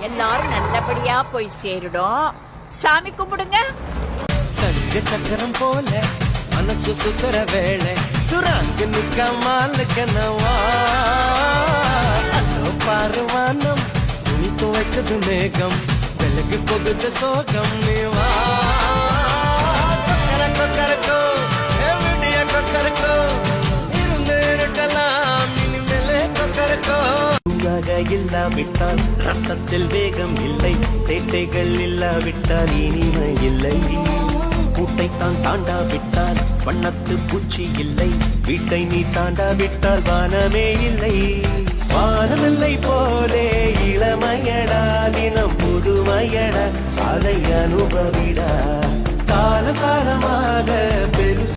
எல்லாரும் நல்லபடியா போய் சேருடும். சாமி கும்பிடுங்க. சங்க சக்கரம் போல மனசு சுத்தர வேளை சுராங்க நிக்கமால கனவா அதோ பாருவானம் துணி துவைக்குது மேகம் விலகு போகுது சோகம் நீவா கொக்கரக்கோ எவிடிய கொக்கரக்கோ இருந்து இருக்கலாம் இனிமேலே கொக்கரக்கோ இல்லாவிட்டால் ரத்தத்தில் வேகம் இல்லை சேட்டைகள் இல்லாவிட்டால் இனிமை இல்லை கூட்டைத்தான் தாண்டாவிட்டால் வண்ணத்து பூச்சி இல்லை வீட்டை நீ தாண்டாவிட்டால் வானமே இல்லை வானமில்லை போலே இளமையடா தினம் புதுமையடா அதை அனுபவிடா கால காலமாக பெரு